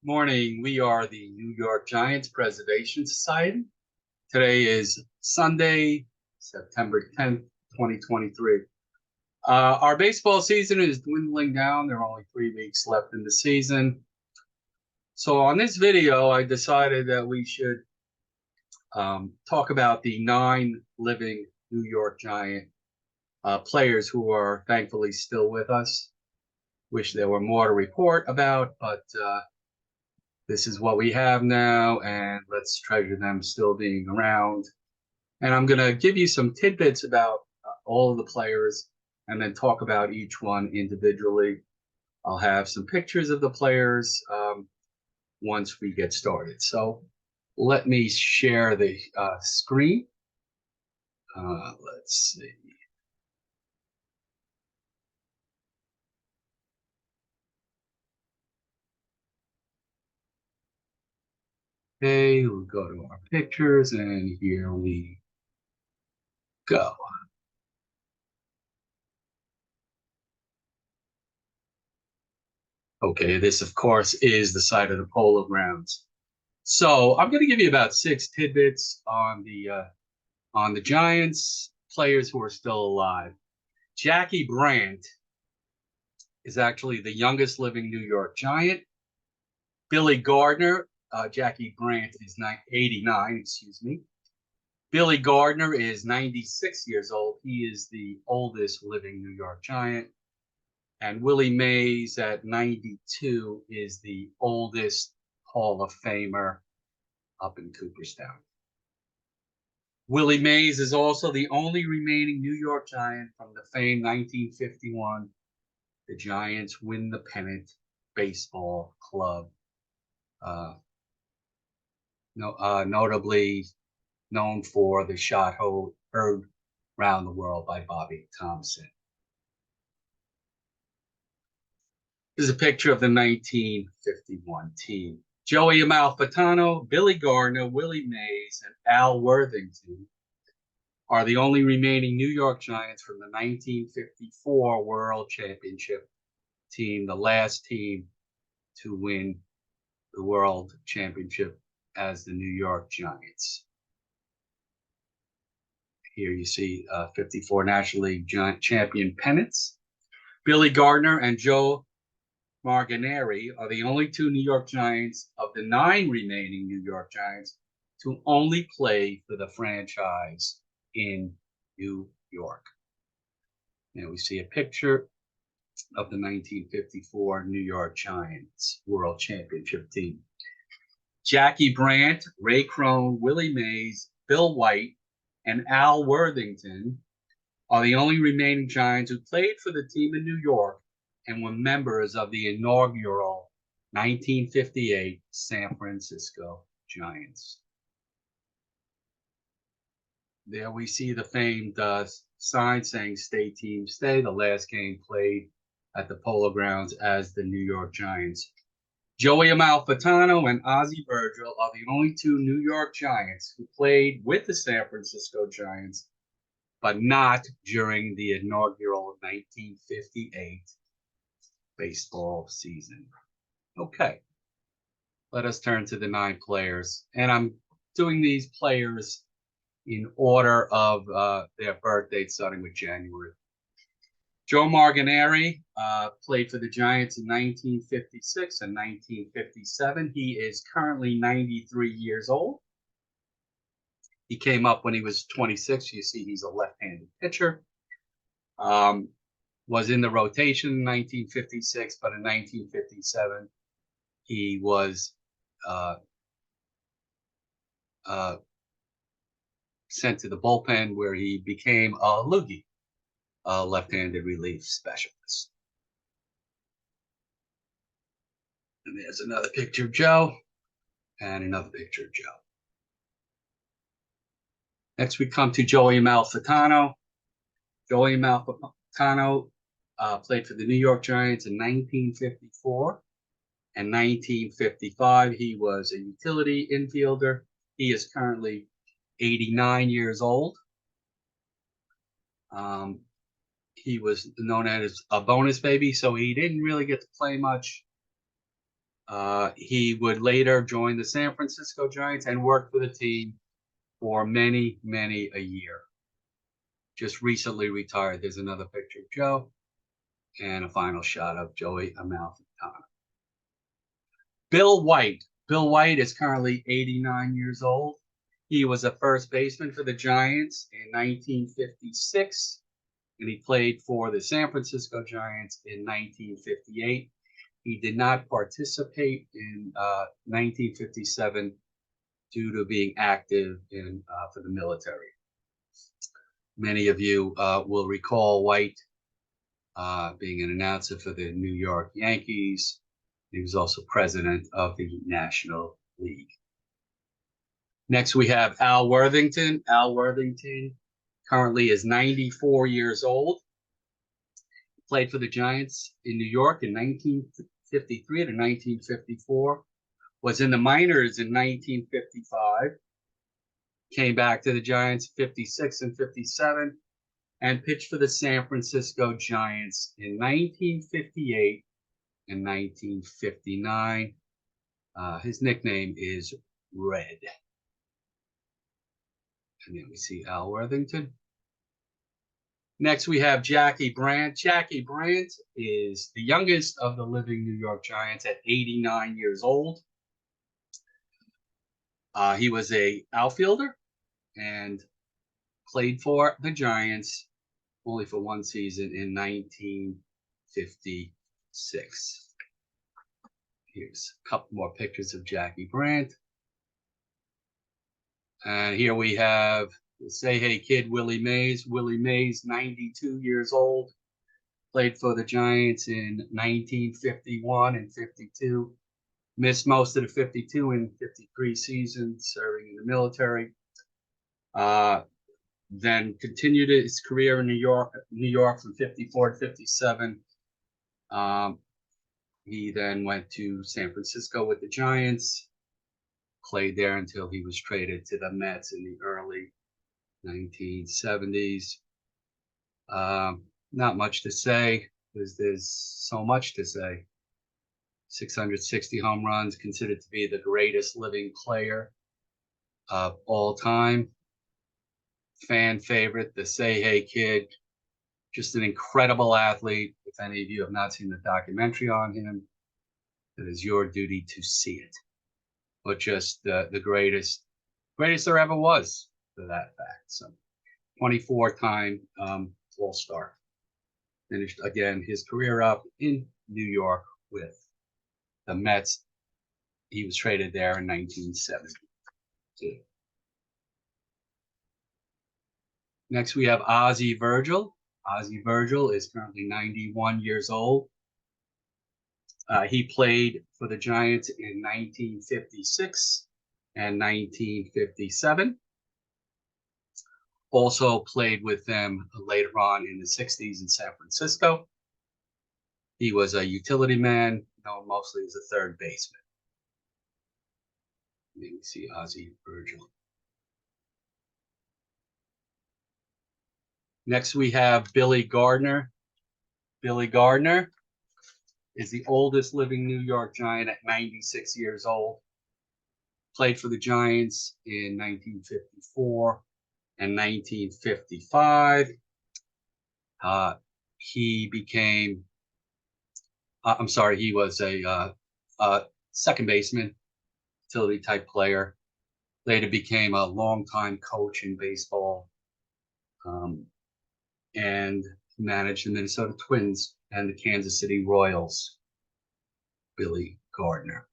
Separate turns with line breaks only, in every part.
Morning. We are the New York Giants Preservation Society. Today is Sunday, September 10th, 2023. Our baseball season is dwindling down. There are only 3 weeks left in the season. So on this video, I decided that we should talk about the 9 living New York Giant players who are thankfully still with us. Wish there were more to report about, but this is what we have now, and let's treasure them still being around. And I'm going to give you some tidbits about all of the players and then talk about each one individually. I'll have some pictures of the players once we get started. So let me share the screen. Let's see. Okay, we'll go to our pictures, and here we go. Okay, this, of course, is the side of the Polo Grounds. So I'm going to give you about 6 tidbits on the Giants players who are still alive. Jackie Brandt is actually the youngest living New York Giant. Billy Gardner, Jackie Brandt is 89, excuse me. Billy Gardner is 96 years old. He is the oldest living New York Giant. And Willie Mays at 92 is the oldest Hall of Famer up in Cooperstown. Willie Mays is also the only remaining New York Giant from the famed 1951. The Giants win the pennant baseball club, notably known for the shot heard around the world by Bobby Thompson. This is a picture of the 1951 team. Joey Amalfitano, Billy Gardner, Willie Mays, and Al Worthington are the only remaining New York Giants from the 1954 World Championship team, the last team to win the World Championship as the New York Giants. Here you see 54 National League Giant champion pennants. Billy Gardner and Joe Marganeri are the only 2 New York Giants of the 9 remaining New York Giants to only play for the franchise in New York. Now we see a picture of the 1954 New York Giants World Championship team. Jackie Brandt, Ray Crone, Willie Mays, Bill White, and Al Worthington are the only remaining Giants who played for the team in New York and were members of the inaugural 1958 San Francisco Giants. There we see the famed sign saying "Stay Team Stay," the last game played at the Polo Grounds as the New York Giants. Joey Amalfitano and Ozzie Virgil are the only 2 New York Giants who played with the San Francisco Giants, but not during the inaugural 1958 baseball season. Okay, let us turn to the 9 players, and I'm doing these players in order of their birth date, starting with January. Joe Marganeri played for the Giants in 1956 and 1957. He is currently 93 years old. He came up when he was 26. You see he's a left-handed pitcher. Was in the rotation in 1956, but in 1957, he was sent to the bullpen where he became a loogie, a left-handed relief specialist. And there's another picture of Joe and another picture of Joe. Next, we come to Joey Amalfitano. Joey Amalfitano played for the New York Giants in 1954 and 1955. He was a utility infielder. He is currently 89 years old. He was known as a bonus baby, so he didn't really get to play much He would later join the San Francisco Giants and work for the team for many, many a year. Just recently retired. There's another picture of Joe and a final shot of Joey Amalfitano. Bill White. Bill White is currently 89 years old. He was a first baseman for the Giants in 1956, and he played for the San Francisco Giants in 1958. He did not participate in 1957 due to being active for the military. Many of you will recall White being an announcer for the New York Yankees. He was also president of the National League. Next, we have Al Worthington. Al Worthington currently is 94 years old. He played for the Giants in New York in 1953 to 1954. Was in the minors in 1955. Came back to the Giants 56 and 57, and pitched for the San Francisco Giants in 1958 and 1959. His nickname is Red. And then we see Al Worthington. Next, we have Jackie Brandt. Jackie Brandt is the youngest of the living New York Giants at 89 years old. He was an outfielder and played for the Giants only for one season in 1956. Here's a couple more pictures of Jackie Brandt. And here we have the Say Hey Kid, Willie Mays. Willie Mays, 92 years old. Played for the Giants in 1951 and 52. Missed most of the 52 and 53 seasons serving in the military. Then continued his career in New York from 54 to 57. He then went to San Francisco with the Giants, played there until he was traded to the Mets in the early 1970s. Not much to say, because there's so much to say. 660 home runs, considered to be the greatest living player of all time. Fan favorite, the Say Hey Kid. Just an incredible athlete. If any of you have not seen the documentary on him, it is your duty to see it. But just the greatest there ever was, for that fact. So 24-time All-Star. Finished again his career up in New York with the Mets. He was traded there in 1972. Next, we have Ozzie Virgil. Ozzie Virgil is currently 91 years old. He played for the Giants in 1956 and 1957. Also played with them later on in the 60s in San Francisco. He was a utility man, known mostly as a third baseman. You can see Ozzie Virgil. Next, we have Billy Gardner. Billy Gardner is the oldest living New York Giant at 96 years old. Played for the Giants in 1954 and 1955. He was a second baseman, utility type player. Later became a longtime coach in baseball, and managed the Minnesota Twins and the Kansas City Royals. Billy Gardner.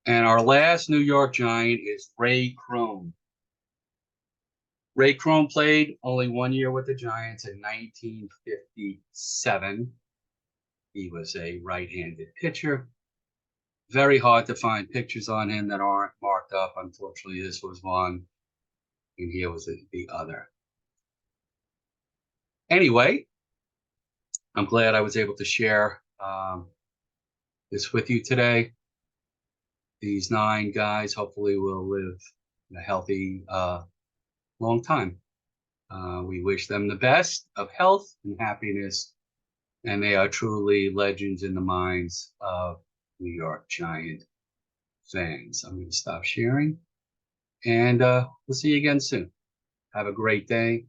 And our last New York Giant is Ray Crone. Ray Crone played only 1 year with the Giants in 1957. He was a right-handed pitcher. Very hard to find pictures on him that aren't marked up. Unfortunately, this was one, and here was the other. Anyway, I'm glad I was able to share this with you today. These 9 guys hopefully will live a healthy, long time. We wish them the best of health and happiness and they are truly legends in the minds of New York Giant fans. I'm going to stop sharing, and we'll see you again soon. Have a great day,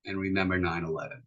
and remember 9/11.